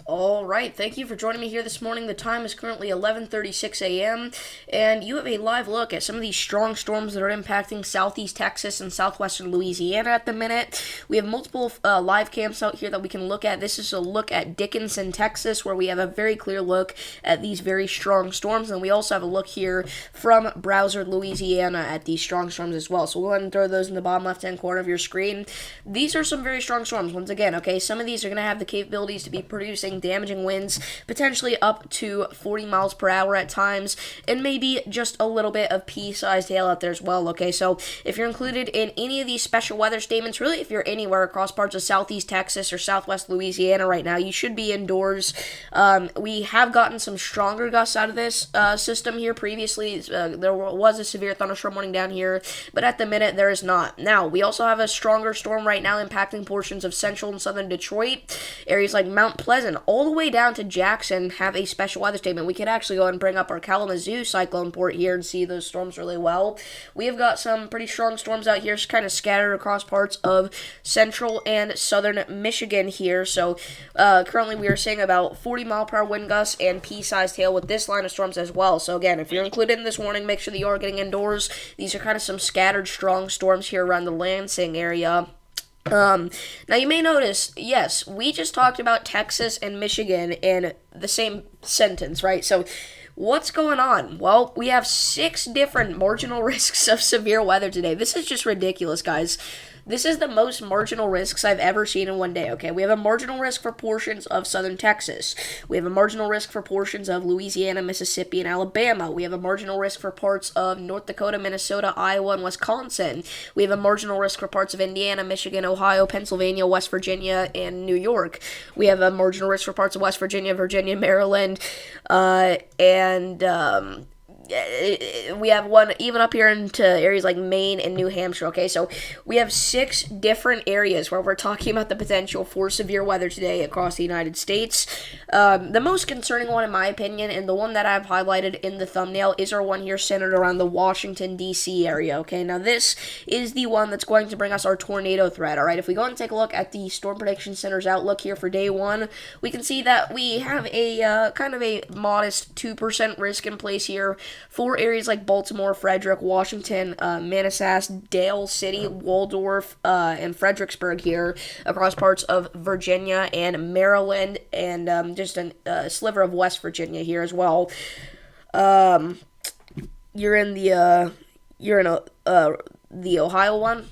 All right, thank you for joining me here this morning. The time is currently 11:36 a.m., and you have a live look at some of these strong storms that are impacting southeast Texas and southwestern Louisiana at the minute. We have multiple live cams out here that we can look at. This is a look at Dickinson, Texas, where we have a very clear look at these very strong storms, and we also have a look here from Browser, Louisiana at these strong storms as well. So we'll go ahead and throw those in the bottom left-hand corner of your screen. These are some very strong storms. Once again, okay, some of these are going to have the capabilities to be producing damaging winds, potentially up to 40 miles per hour at times, and maybe just a little bit of pea-sized hail out there as well, okay? So if you're included in any of these special weather statements, really if you're anywhere across parts of southeast Texas or southwest Louisiana right now, you should be indoors. We have gotten some stronger gusts out of this system here previously. There was a severe thunderstorm warning down here, but at the minute there is not. Now, we also have a stronger storm right now impacting portions of central and southern Detroit. Areas like Mount Pleasant all the way down to Jackson have a special weather statement. We could actually go ahead and bring up our Kalamazoo cyclone port here and see those storms really well. We have got some pretty strong storms out here, just kind of scattered across parts of central and southern Michigan here. So currently we are seeing about 40 mile per hour wind gusts and pea-sized hail with this line of storms as well. So again, if you're included in this warning, make sure that you are getting indoors. These are kind of some scattered strong storms here around the Lansing area. Now you may notice, yes, we just talked about Texas and Michigan in the same sentence, right? So what's going on? Well, we have 6 different marginal risks of severe weather today. This is just ridiculous, guys. This is the most marginal risks I've ever seen in one day, okay? We have a marginal risk for portions of southern Texas. We have a marginal risk for portions of Louisiana, Mississippi, and Alabama. We have a marginal risk for parts of North Dakota, Minnesota, Iowa, and Wisconsin. We have a marginal risk for parts of Indiana, Michigan, Ohio, Pennsylvania, West Virginia, and New York. We have a marginal risk for parts of West Virginia, Maryland, we have one even up here into areas like Maine and New Hampshire, okay? So we have 6 different areas where we're talking about the potential for severe weather today across the United States. The most concerning one, in my opinion, and the one that I've highlighted in the thumbnail, is our one here centered around the Washington, D.C. area, okay? Now, this is the one that's going to bring us our tornado threat, all right? If we go and take a look at the Storm Prediction Center's outlook here for day 1, we can see that we have a kind of a modest 2% risk in place here for areas like Baltimore, Frederick, Washington, Manassas, Dale City, Waldorf, and Fredericksburg here across parts of Virginia and Maryland, and just a sliver of West Virginia here as well. You're in the Ohio one?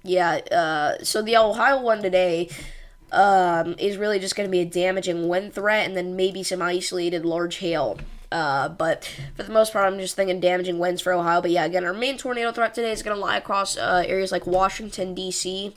Yeah, so the Ohio one today is really just going to be a damaging wind threat and then maybe some isolated large hail. But for the most part, I'm just thinking damaging winds for Ohio. But yeah, again, our main tornado threat today is going to lie across areas like Washington, D.C.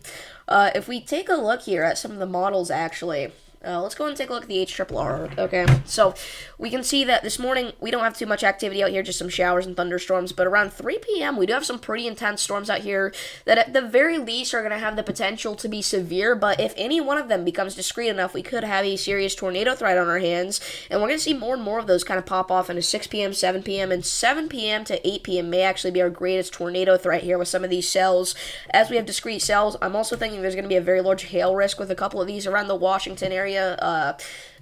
If we take a look here at some of the models, actually, let's go and take a look at the HRRR, okay? So we can see that this morning we don't have too much activity out here, just some showers and thunderstorms, but around 3 p.m. we do have some pretty intense storms out here that at the very least are going to have the potential to be severe, but if any one of them becomes discreet enough, we could have a serious tornado threat on our hands, and we're going to see more and more of those kind of pop off into 6 p.m., 7 p.m., and 7 p.m. to 8 p.m. may actually be our greatest tornado threat here with some of these cells. As we have discrete cells, I'm also thinking there's going to be a very large hail risk with a couple of these around the Washington area.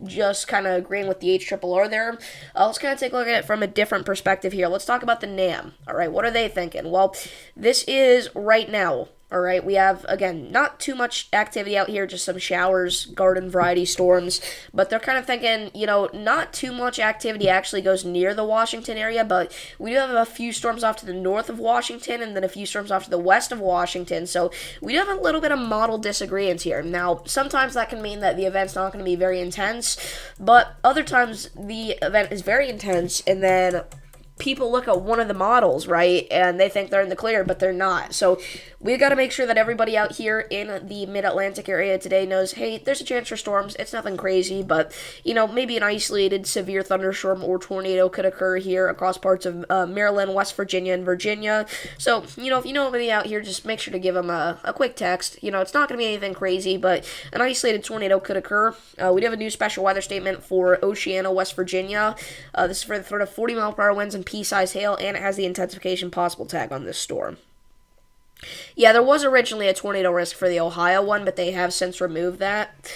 Just kind of agreeing with the HRRR there. Let's kind of take a look at it from a different perspective here. Let's talk about the NAM. All right, what are they thinking? Well, this is right now. All right, we have, again, not too much activity out here, just some showers, garden variety storms, but they're kind of thinking, not too much activity actually goes near the Washington area, but we do have a few storms off to the north of Washington and then a few storms off to the west of Washington, so we do have a little bit of model disagreements here. Now, sometimes that can mean that the event's not going to be very intense, but other times the event is very intense, and then people look at one of the models, right, and they think they're in the clear, but they're not. So we've got to make sure that everybody out here in the mid-Atlantic area today knows, hey, there's a chance for storms. It's nothing crazy, but, maybe an isolated severe thunderstorm or tornado could occur here across parts of Maryland, West Virginia, and Virginia. So, if you know anybody out here, just make sure to give them a quick text. It's not going to be anything crazy, but an isolated tornado could occur. We do have a new special weather statement for Oceana, West Virginia. This is for the threat of 40 mile per hour winds and pea-sized hail, and it has the intensification possible tag on this storm. Yeah, there was originally a tornado risk for the Ohio one, but they have since removed that.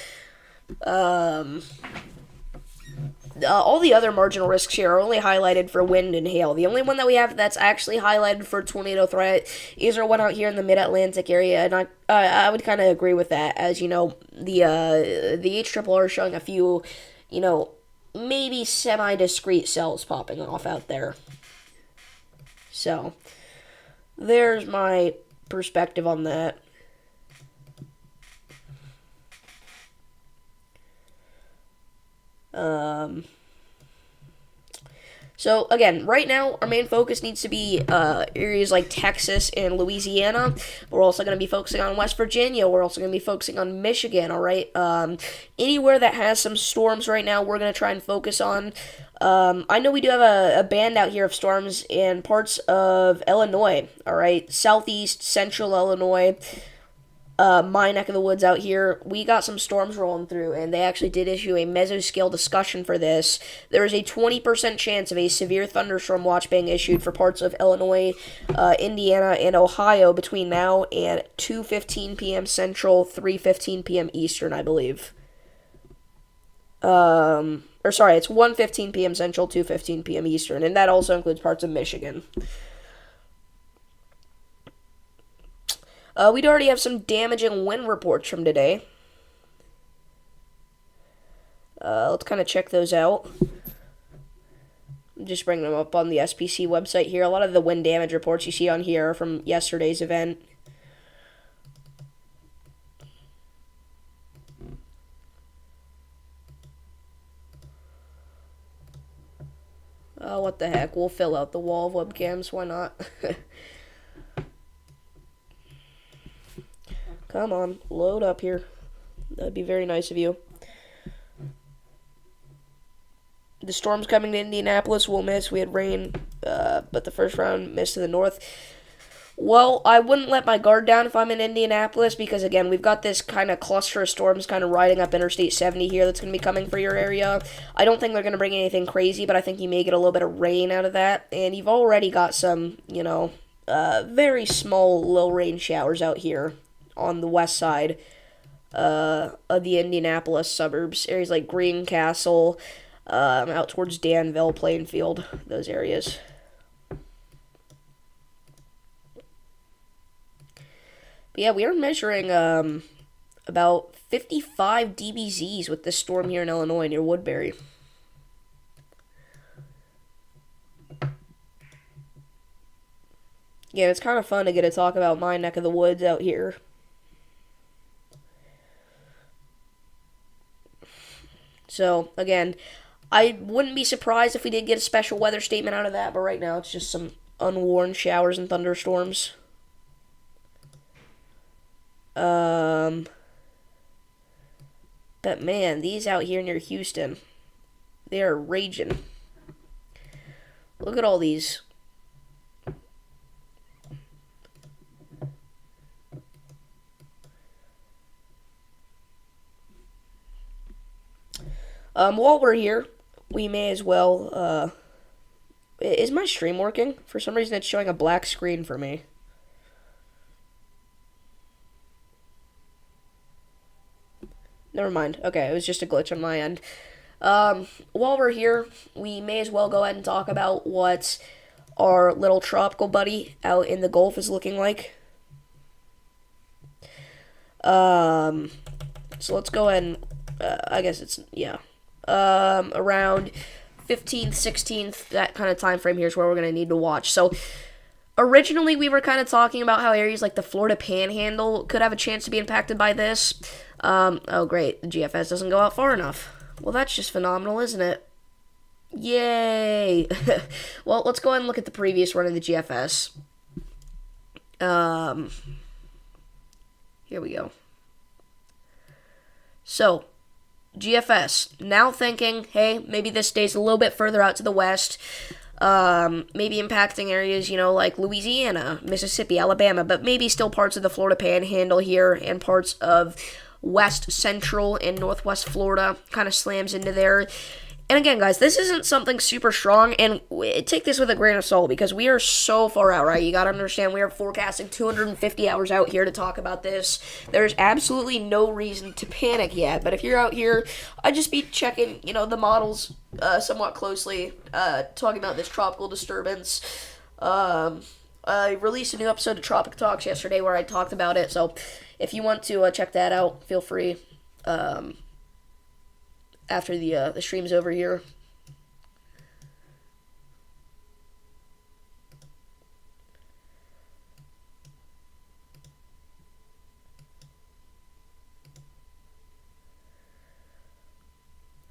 all the other marginal risks here are only highlighted for wind and hail. The only one that we have that's actually highlighted for tornado threat is our one out here in the Mid-Atlantic area, and I would kind of agree with that, as you know, the HRRR is showing a few, maybe semi-discrete cells popping off out there. So, there's my perspective on that. So again, right now our main focus needs to be areas like Texas and Louisiana. We're also going to be focusing on West Virginia. We're also going to be focusing on Michigan. All right, anywhere that has some storms right now, we're going to try and focus on. I know we do have a band out here of storms in parts of Illinois. All right, southeast, central Illinois. My neck of the woods out here, we got some storms rolling through, and they actually did issue a mesoscale discussion for this. There is a 20% chance of a severe thunderstorm watch being issued for parts of Illinois, Indiana, and Ohio between now and 2:15 p.m. Central, 3:15 p.m. Eastern, I believe. It's 1:15 p.m. Central, 2:15 p.m. Eastern, and that also includes parts of Michigan. We'd already have some damaging wind reports from today. Let's kind of check those out. I'm just bringing them up on the SPC website here. A lot of the wind damage reports you see on here are from yesterday's event. Oh, what the heck. We'll fill out the wall of webcams. Why not? Come on, load up here. That'd be very nice of you. The storm's coming to Indianapolis. We'll miss. We had rain, but the first round missed to the north. Well, I wouldn't let my guard down if I'm in Indianapolis because, again, we've got this kind of cluster of storms kind of riding up Interstate 70 here that's going to be coming for your area. I don't think they're going to bring anything crazy, but I think you may get a little bit of rain out of that. And you've already got some, very small low-rain showers out here on the west side of the Indianapolis suburbs. Areas like Greencastle, out towards Danville, Plainfield, those areas. But yeah, we are measuring about 55 dBZs with this storm here in Illinois near Woodbury. Yeah, it's kind of fun to get to talk about my neck of the woods out here. So, again, I wouldn't be surprised if we did get a special weather statement out of that, but right now it's just some unwarned showers and thunderstorms. But man, these out here near Houston, they are raging. Look at all these. While we're here, we may as well, is my stream working? For some reason it's showing a black screen for me. Never mind. Okay, it was just a glitch on my end. While we're here, we may as well go ahead and talk about what our little tropical buddy out in the Gulf is looking like. So let's go ahead and, I guess it's, yeah. Around 15th, 16th, that kind of time frame here is where we're going to need to watch. So, originally we were kind of talking about how areas like the Florida Panhandle could have a chance to be impacted by this. Oh great, the GFS doesn't go out far enough. Well, that's just phenomenal, isn't it? Yay! Well, let's go ahead and look at the previous run of the GFS. Here we go. So, GFS, now thinking, hey, maybe this stays a little bit further out to the west, maybe impacting areas, like Louisiana, Mississippi, Alabama, but maybe still parts of the Florida Panhandle here and parts of west, central, and northwest Florida, kind of slams into there. And again, guys, this isn't something super strong, and take this with a grain of salt because we are so far out, right? You gotta understand, we are forecasting 250 hours out here to talk about this. There's absolutely no reason to panic yet, but if you're out here, I'd just be checking, the models somewhat closely, talking about this tropical disturbance. I released a new episode of Tropic Talks yesterday where I talked about it, so if you want to check that out, feel free. After the stream's over here.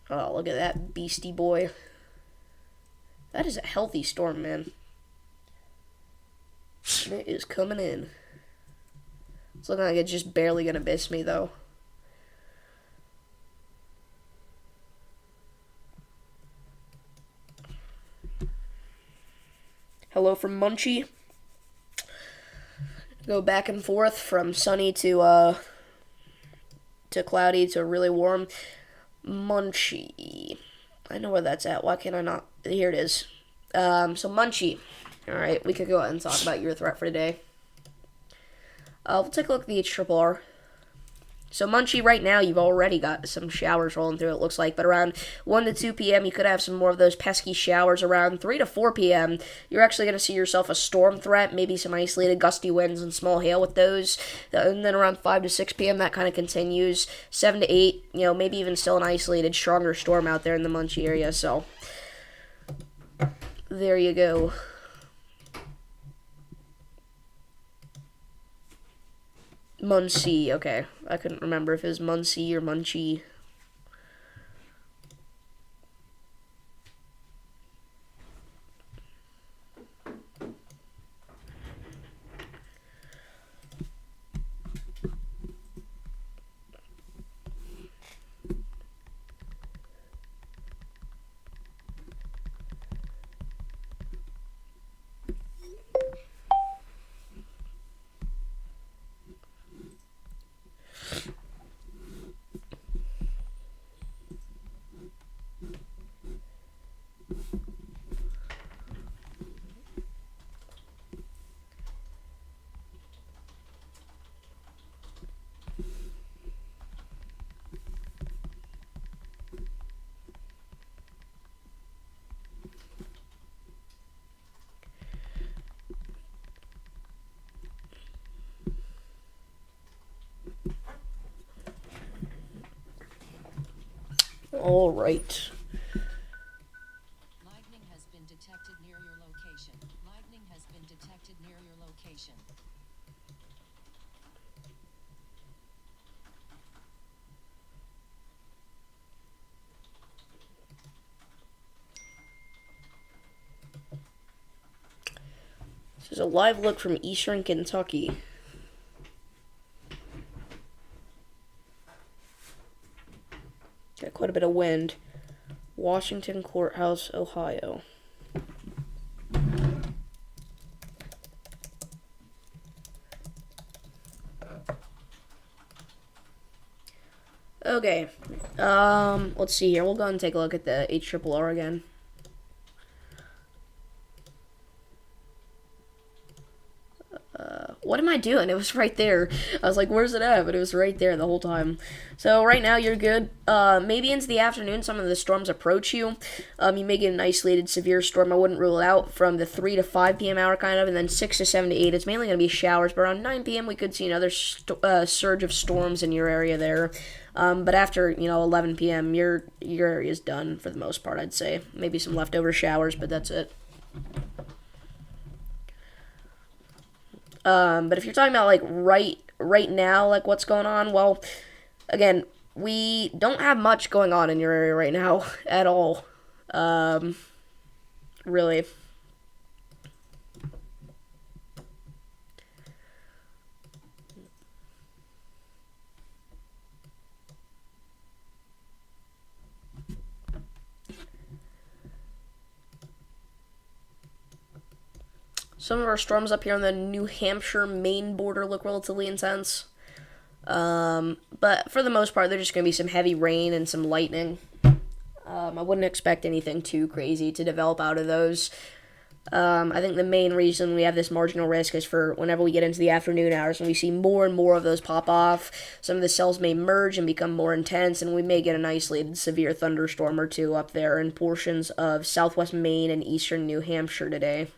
Oh, look at that beastie boy. That is a healthy storm, man. And it is coming in. It's looking like it's just barely gonna miss me, though. Hello from Munchie. Go back and forth from sunny to cloudy to really warm. Munchie. I know where that's at. Why can't I not? Here it is. So Munchie. Alright, we could go ahead and talk about your threat for today. We'll take a look at the HRRR. So Munchie, right now, you've already got some showers rolling through, it looks like. But around 1 to 2 p.m., you could have some more of those pesky showers. Around 3 to 4 p.m., you're actually going to see yourself a storm threat, maybe some isolated gusty winds and small hail with those. And then around 5 to 6 p.m., that kind of continues. 7 to 8, maybe even still an isolated, stronger storm out there in the Munchie area. So there you go. Muncie, okay. I couldn't remember if it was Muncie or Munchie. All right. Lightning has been detected near your location. Lightning has been detected near your location. This is a live look from Eastern Kentucky. Got quite a bit of wind. Washington Courthouse, Ohio. Okay. Let's see here. We'll go and take a look at the HRRR again. What am I doing? It was right there. I was like, where's it at? But it was right there the whole time. So right now you're good. Maybe into the afternoon some of the storms approach you. You may get an isolated severe storm. I wouldn't rule it out from the 3 to 5 p.m. hour kind of, and then 6 to 7 to 8. It's mainly going to be showers, but around 9 p.m. we could see another surge of storms in your area there. But after, 11 p.m., your area's done for the most part, I'd say. Maybe some leftover showers, but that's it. But if you're talking about, like, right now, like, what's going on, well, again, we don't have much going on in your area right now at all. Really. Some of our storms up here on the New Hampshire-Maine border look relatively intense. But for the most part, there's just going to be some heavy rain and some lightning. I wouldn't expect anything too crazy to develop out of those. I think the main reason we have this marginal risk is for whenever we get into the afternoon hours and we see more and more of those pop off, some of the cells may merge and become more intense, and we may get an isolated severe thunderstorm or two up there in portions of southwest Maine and eastern New Hampshire today.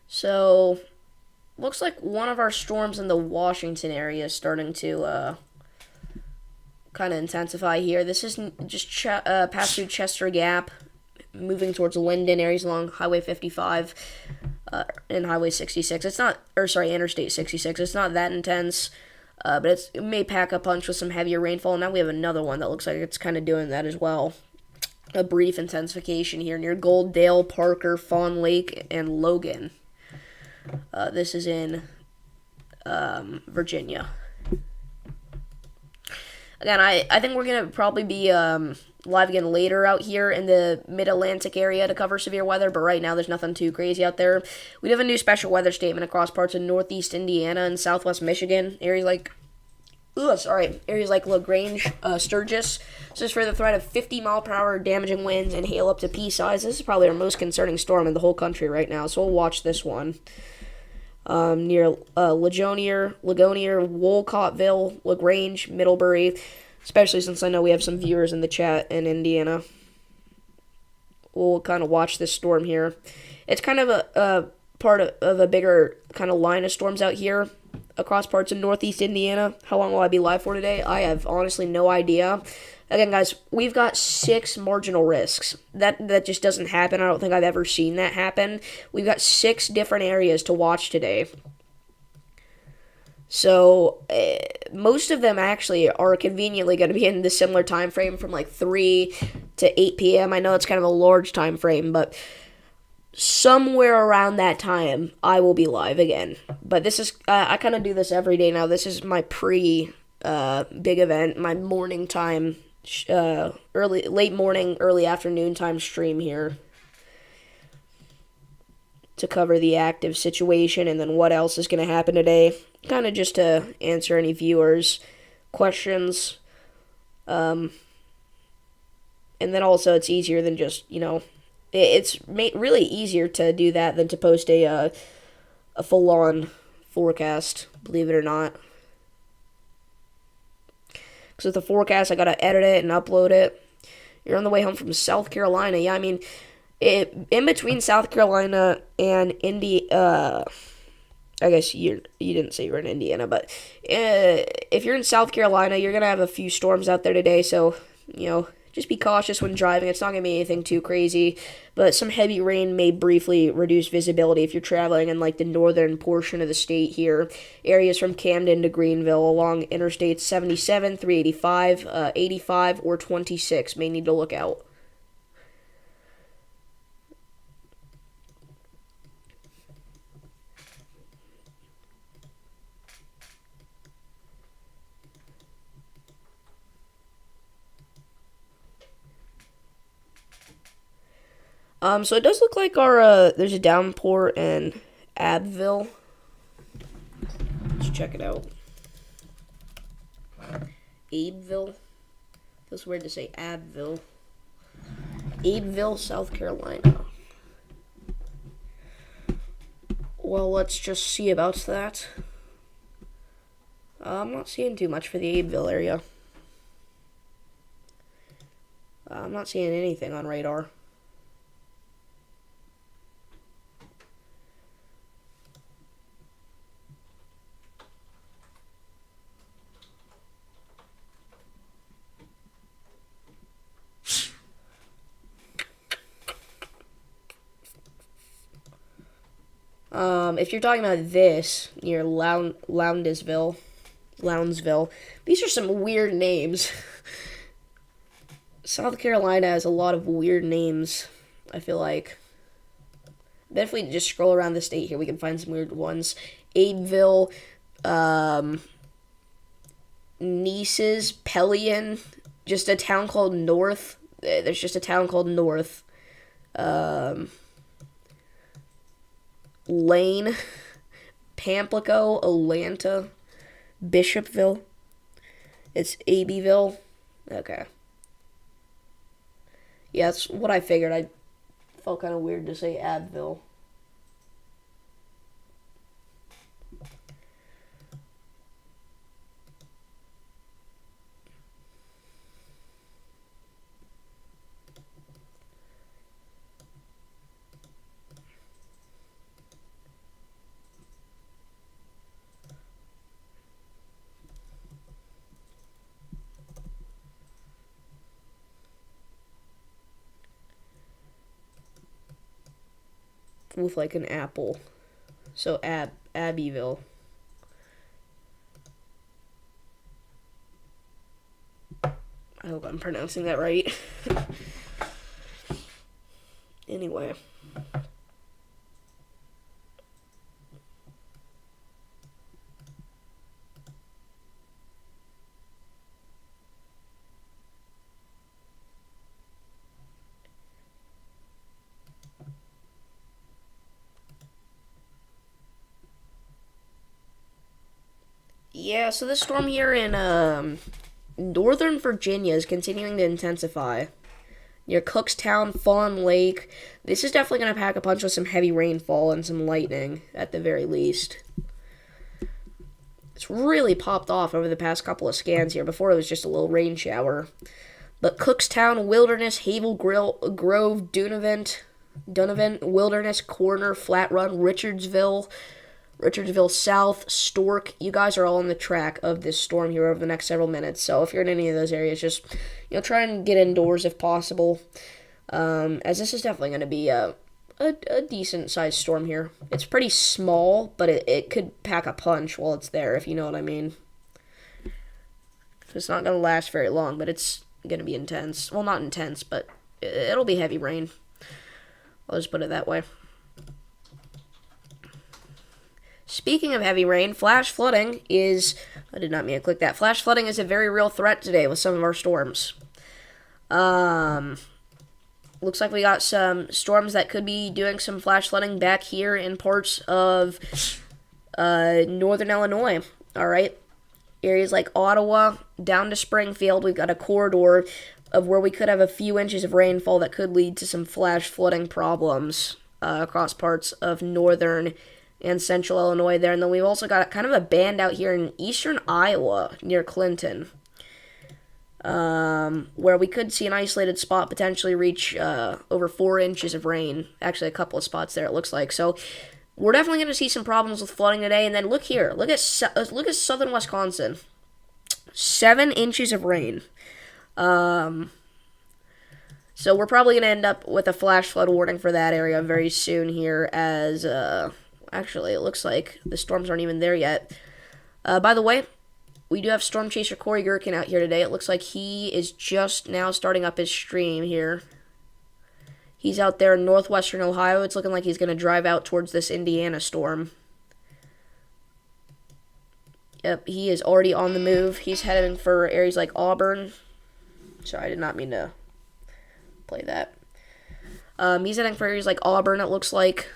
So, looks like one of our storms in the Washington area is starting to kind of intensify here. This is just past through Chester Gap, moving towards Linden, areas along Highway 55 and Highway 66. It's not, or sorry, Interstate 66. It's not that intense, but it may pack a punch with some heavier rainfall. Now we have another one that looks like it's kind of doing that as well. A brief intensification here near Golddale, Parker, Fawn Lake, and Logan. This is in Virginia. Again, I think we're going to probably be live again later out here in the mid-Atlantic area to cover severe weather, but right now there's nothing too crazy out there. We have a new special weather statement across parts of northeast Indiana and southwest Michigan. Areas like LaGrange, Sturgis. This is for the threat of 50-mile-per-hour damaging winds and hail up to pea size. This is probably our most concerning storm in the whole country right now, so we'll watch this one. Near Ligonier, Wolcottville, LaGrange, Middlebury, especially since I know we have some viewers in the chat in Indiana. We'll kind of watch this storm here. It's kind of a part of a bigger kind of line of storms out here across parts of northeast Indiana. How long will I be live for today? I have honestly no idea. Again, guys, we've got 6 marginal risks. That just doesn't happen. I don't think I've ever seen that happen. We've got 6 different areas to watch today. So, most of them actually are conveniently going to be in the similar time frame from like 3 to 8 p.m. I know it's kind of a large time frame, but somewhere around that time, I will be live again. But this is, I kind of do this every day now. This is my big event, my morning time, late morning, early afternoon time stream here to cover the active situation and then what else is going to happen today. Kind of just to answer any viewers' questions. And then also it's easier than just, it's really easier to do that than to post a full-on forecast, believe it or not. Because with the forecast, I gotta edit it and upload it. You're on the way home from South Carolina. Yeah, I mean, in between South Carolina and I guess you didn't say you were in Indiana, but if you're in South Carolina, you're gonna have a few storms out there today. So, just be cautious when driving. It's not going to be anything too crazy, but some heavy rain may briefly reduce visibility if you're traveling in like the northern portion of the state here. Areas from Camden to Greenville along Interstate 77, 385, 85, or 26 may need to look out. So it does look like there's a downpour in Abbeville. Let's check it out. Abbeville. Feels weird to say Abbeville. Abbeville, South Carolina. Well, let's just see about that. I'm not seeing too much for the Abbeville area. I'm not seeing anything on radar. If you're talking about this, near Loudonsville, these are some weird names. South Carolina has a lot of weird names, I feel like. Bet if we just scroll around the state here, we can find some weird ones. Aidville, um, Nice's, Pelion, just a town called North. There's just a town called North. Um, Lane, Pamplico, Atlanta, Bishopville. It's Abbeville. Okay. Yeah, that's what I figured. I felt kind of weird to say Abville. With like an apple. So Abbeville. I hope I'm pronouncing that right. Anyway. Yeah, so this storm here in northern Virginia is continuing to intensify. Near Cookstown, Fawn Lake. This is definitely going to pack a punch with some heavy rainfall and some lightning, at the very least. It's really popped off over the past couple of scans here. Before it was just a little rain shower. But Cookstown, Wilderness, Havel Grove, Dunavant, Wilderness, Corner, Flat Run, Richardsville South, Stork. You guys are all on the track of this storm here over the next several minutes. So if you're in any of those areas, just try and get indoors if possible. As this is definitely going to be a decent sized storm here. It's pretty small, but it could pack a punch while it's there, if you know what I mean. It's not going to last very long, but it's going to be intense. Well, not intense, but it'll be heavy rain. I'll just put it that way. Speaking of heavy rain, flash flooding is... I did not mean to click that. Flash flooding is a very real threat today with some of our storms. Looks like we got some storms that could be doing some flash flooding back here in parts of northern Illinois. Alright? Areas like Ottawa, down to Springfield, we've got a corridor of where we could have a few inches of rainfall that could lead to some flash flooding problems across parts of northern and central Illinois there. And then we've also got kind of a band out here in eastern Iowa near Clinton, where we could see an isolated spot potentially reach over 4 inches of rain. Actually, a couple of spots there, it looks like. So we're definitely going to see some problems with flooding today. And then look here. Look at southern Wisconsin. 7 inches of rain. So we're probably going to end up with a flash flood warning for that area very soon here as... Actually, it looks like the storms aren't even there yet. By the way, we do have Storm Chaser Corey Gherkin out here today. It looks like he is just now starting up his stream here. He's out there in northwestern Ohio. It's looking like he's going to drive out towards this Indiana storm. Yep, he is already on the move. He's heading for areas like Auburn. Sorry, I did not mean to play that. He's heading for areas like Auburn, it looks like.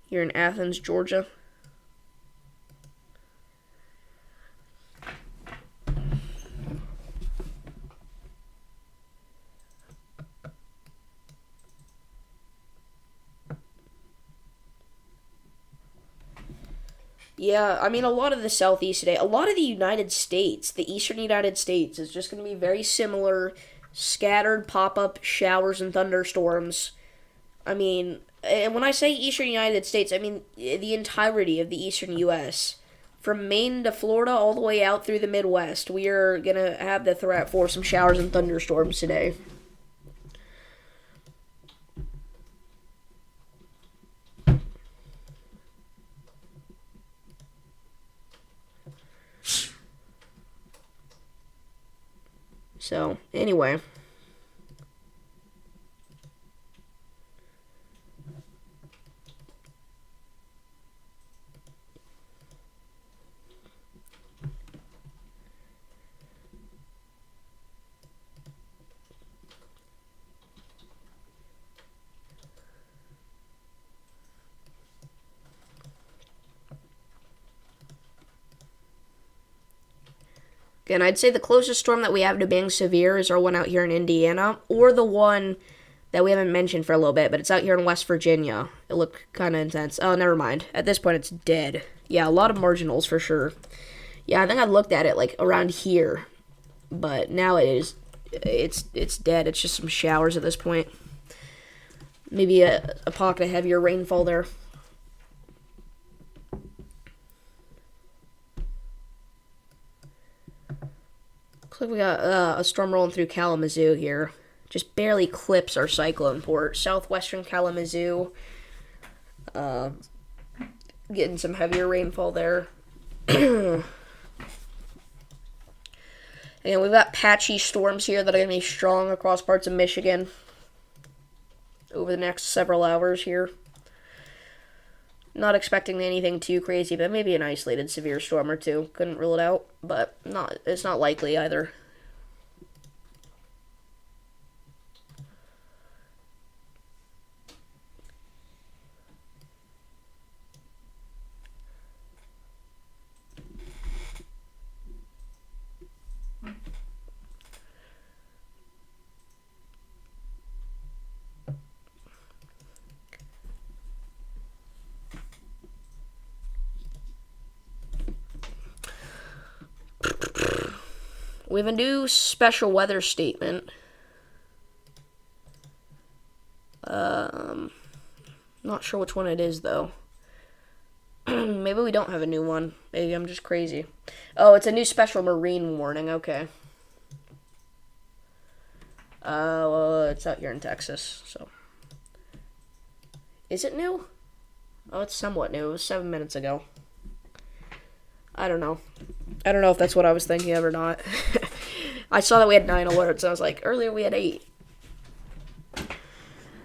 Here in Athens, Georgia. Yeah, I mean, a lot of the Southeast today, a lot of the United States, the eastern United States, is just going to be very similar, scattered pop-up showers and thunderstorms. I mean, and when I say eastern United States, I mean the entirety of the eastern U.S. From Maine to Florida, all the way out through the Midwest, we are going to have the threat for some showers and thunderstorms today. So, anyway. Again, I'd say the closest storm that we have to being severe is our one out here in Indiana, or the one that we haven't mentioned for a little bit, but it's out here in West Virginia. It looked kind of intense. Oh, never mind. At this point, it's dead. Yeah, a lot of marginals for sure. Yeah, I think I looked at it like around here, but now it's dead. It's just some showers at this point. Maybe a pocket of heavier rainfall there. Looks like we got a storm rolling through Kalamazoo here. Just barely clips our cyclone port. Southwestern Kalamazoo. Getting some heavier rainfall there. And we've got patchy storms here that are going to be strong across parts of Michigan over the next several hours here. Not expecting anything too crazy, but maybe an isolated severe storm or two. Couldn't rule it out, but it's not likely either. We have a new special weather statement. Not sure which one it is, though. Maybe we don't have a new one. Maybe I'm just crazy. Oh, it's a new special marine warning. Okay. Well, it's out here in Texas, so. Is it new? Oh, it's somewhat new. It was 7 minutes ago. I don't know. I don't know if that's what I was thinking of or not. I saw that we had 9 alerts, and I was like, earlier we had 8.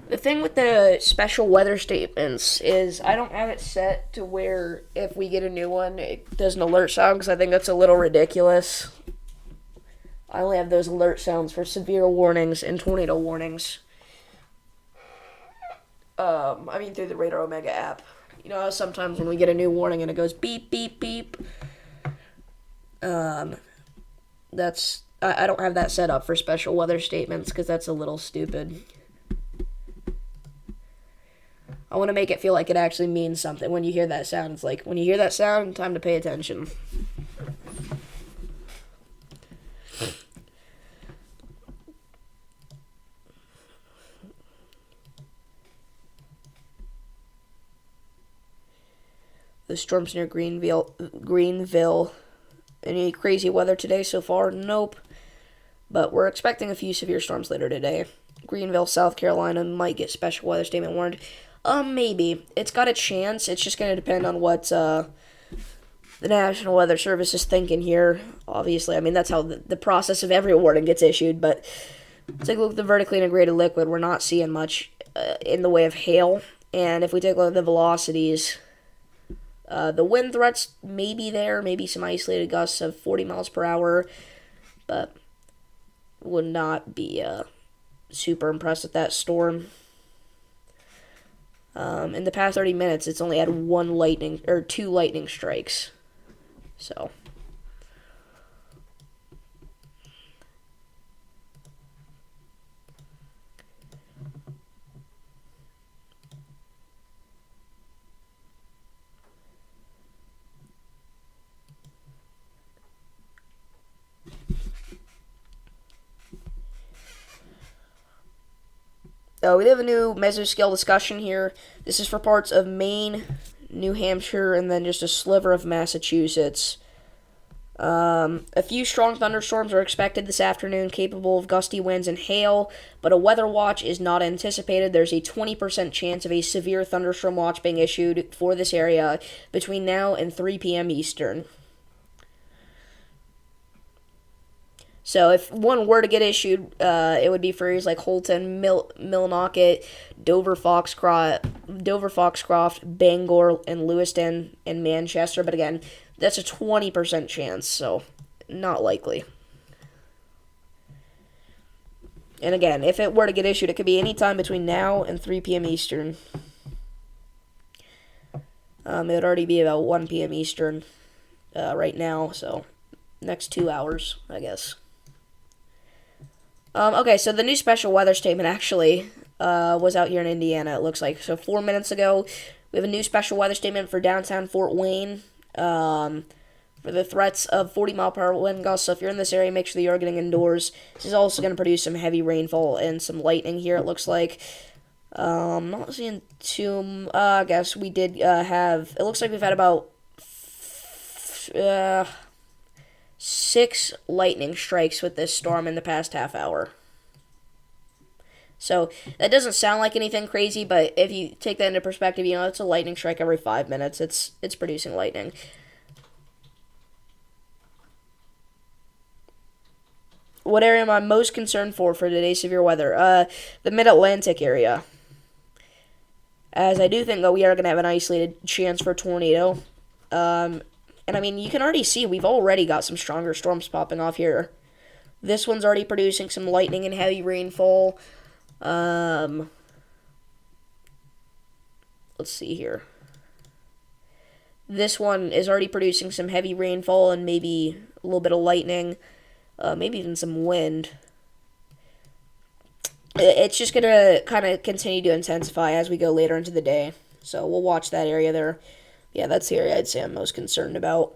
The thing with the special weather statements is I don't have it set to where if we get a new one, it does an alert sound, because I think that's a little ridiculous. I only have those alert sounds for severe warnings and tornado warnings. Through the Radar Omega app. You know how sometimes when we get a new warning and it goes beep, beep, beep? I don't have that set up for special weather statements because that's a little stupid. I want to make it feel like it actually means something. When you hear that sound, it's like, when you hear that sound, time to pay attention. The storm's near Greenville. Any crazy weather today so far? Nope. But we're expecting a few severe storms later today. Greenville, South Carolina might get special weather statement warned. Maybe. It's got a chance. It's just going to depend on what the National Weather Service is thinking here. Obviously, I mean, that's how the process of every warning gets issued. But take a look at the vertically integrated liquid. We're not seeing much in the way of hail. And if we take a look at the velocities, the wind threats may be there. Maybe some isolated gusts of 40 miles per hour. But would not be super impressed with that storm. In the past 30 minutes, it's only had 2 lightning strikes. So. We have a new mesoscale discussion here. This is for parts of Maine, New Hampshire, and then just a sliver of Massachusetts. A few strong thunderstorms are expected this afternoon, capable of gusty winds and hail, but a weather watch is not anticipated. There's a 20% chance of a severe thunderstorm watch being issued for this area between now and 3 p.m. Eastern. So if one were to get issued, it would be for areas like Holton, Millinocket, Dover Foxcroft, Bangor, and Lewiston, and Manchester. But again, that's a 20% chance, so not likely. And again, if it were to get issued, it could be any time between now and 3 p.m. Eastern. It would already be about 1 p.m. Eastern right now, so next 2 hours, I guess. Okay, so the new special weather statement actually was out here in Indiana, it looks like. So 4 minutes ago, we have a new special weather statement for downtown Fort Wayne for the threats of 40-mile-per-hour wind gusts. So if you're in this area, make sure that you're getting indoors. This is also going to produce some heavy rainfall and some lightning here, it looks like. Not seeing too... I guess we did have... It looks like we've had about 6 lightning strikes with this storm in the past half hour. So, that doesn't sound like anything crazy, but if you take that into perspective, you know, it's a lightning strike every 5 minutes. It's producing lightning. What area am I most concerned for today's severe weather? The Mid-Atlantic area. As I do think that we are going to have an isolated chance for a tornado. And I mean, you can already see we've already got some stronger storms popping off here. This one's already producing some lightning and heavy rainfall. Let's see here. This one is already producing some heavy rainfall and maybe a little bit of lightning. Maybe even some wind. It's just going to kind of continue to intensify as we go later into the day. So we'll watch that area there. Yeah, that's the area I'd say I'm most concerned about.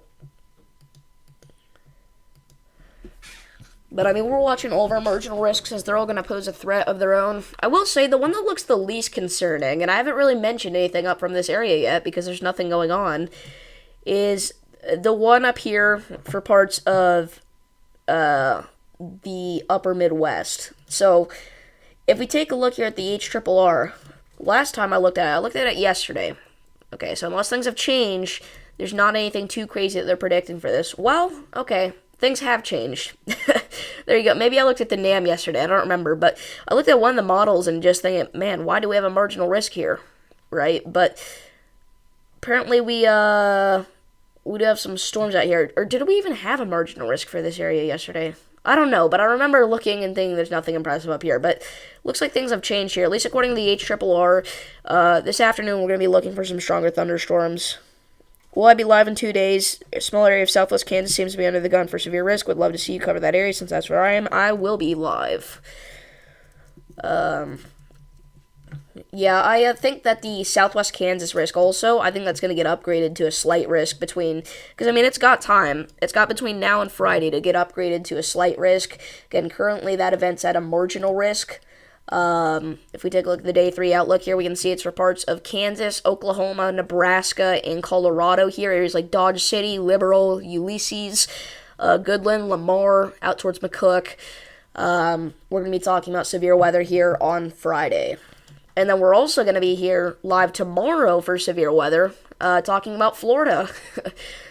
But, I mean, we're watching all of our marginal risks as they're all going to pose a threat of their own. I will say the one that looks the least concerning, and I haven't really mentioned anything up from this area yet because there's nothing going on, is the one up here for parts of the upper Midwest. So, if we take a look here at the HRRR, last time I looked at it yesterday. Okay, so unless things have changed, there's not anything too crazy that they're predicting for this. Well, okay, things have changed. There you go. Maybe I looked at the NAM yesterday. I don't remember, but I looked at one of the models and just thinking, man, why do we have a marginal risk here, right? But apparently we do have some storms out here. Or did we even have a marginal risk for this area yesterday? I don't know, but I remember looking and thinking there's nothing impressive up here. But looks like things have changed here, at least according to the HRRR. This afternoon, we're going to be looking for some stronger thunderstorms. Will I be live in 2 days? A small area of southwest Kansas seems to be under the gun for severe risk. Would love to see you cover that area since that's where I am. I will be live. Yeah, I think that the southwest Kansas risk also, I think that's going to get upgraded to a slight risk between, because I mean, it's got time. It's got between now and Friday to get upgraded to a slight risk. Again, currently that event's at a marginal risk. If we take a look at the day 3 outlook here, we can see it's for parts of Kansas, Oklahoma, Nebraska, and Colorado here. Areas like Dodge City, Liberal, Ulysses, Goodland, Lamar, out towards McCook. We're going to be talking about severe weather here on Friday. And then we're also going to be here live tomorrow for severe weather, talking about Florida.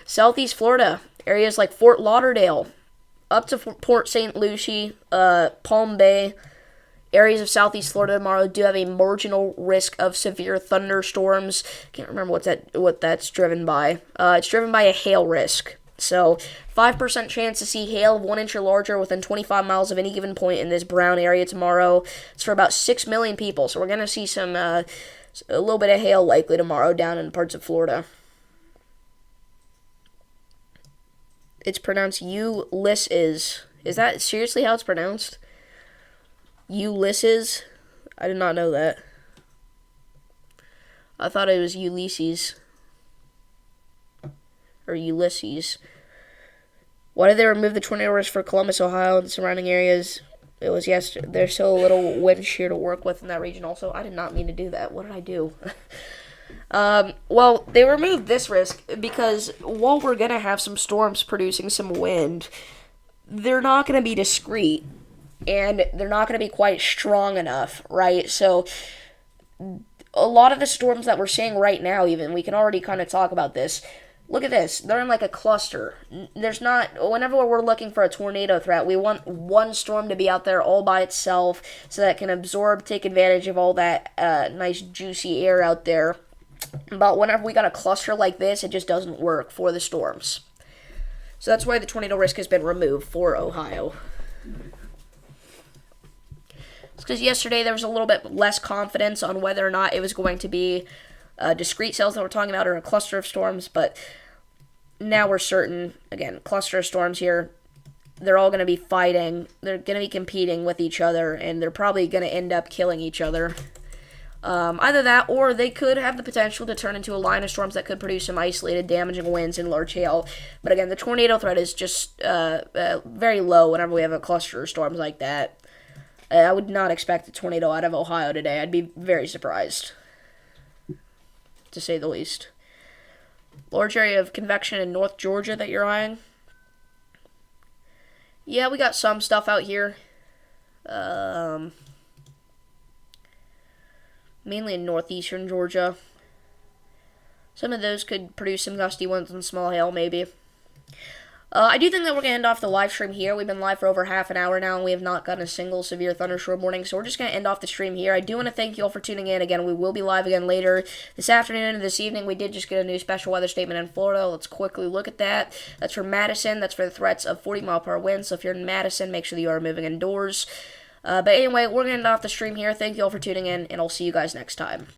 Southeast Florida, areas like Fort Lauderdale, up to Port St. Lucie, Palm Bay. Areas of Southeast Florida tomorrow do have a marginal risk of severe thunderstorms. Can't remember what that's driven by. It's driven by a hail risk. So, 5% chance to see hail of 1 inch or larger within 25 miles of any given point in this brown area tomorrow. It's for about 6 million people. So, we're going to see some a little bit of hail likely tomorrow down in parts of Florida. It's pronounced Ulysses. Is that seriously how it's pronounced? Ulysses? I did not know that. I thought it was Ulysses. Or Ulysses. Why did they remove the tornado risk for Columbus, Ohio, and the surrounding areas? It was yesterday. There's still a little wind shear to work with in that region also. I did not mean to do that. What did I do? Well, they removed this risk because while we're going to have some storms producing some wind, they're not going to be discrete. And they're not going to be quite strong enough, right? So, a lot of the storms that we're seeing right now, even, we can already kind of talk about this. Look at this. They're in like a cluster. There's not, whenever we're looking for a tornado threat, we want one storm to be out there all by itself so that it can absorb, take advantage of all that nice juicy air out there. But whenever we got a cluster like this, it just doesn't work for the storms. So that's why the tornado risk has been removed for Ohio. It's because yesterday there was a little bit less confidence on whether or not it was going to be discrete cells that we're talking about or a cluster of storms, but now we're certain. Again, cluster of storms here. They're all going to be fighting. They're going to be competing with each other, and they're probably going to end up killing each other. Either that, or they could have the potential to turn into a line of storms that could produce some isolated damaging winds and large hail. But again, the tornado threat is just very low whenever we have a cluster of storms like that. I would not expect a tornado out of Ohio today. I'd be very surprised, to say the least. Large area of convection in North Georgia that you're eyeing. Yeah, we got some stuff out here. Mainly in northeastern Georgia. Some of those could produce some gusty winds and small hail, maybe. I do think that we're going to end off the live stream here. We've been live for over half an hour now, and we have not gotten a single severe thunderstorm warning, so we're just going to end off the stream here. I do want to thank you all for tuning in. Again, we will be live again later this afternoon and this evening. We did just get a new special weather statement in Florida. Let's quickly look at that. That's for Madison. That's for the threats of 40-mile-per-hour winds, so if you're in Madison, make sure that you are moving indoors. But anyway, we're going to end off the stream here. Thank you all for tuning in, and I'll see you guys next time.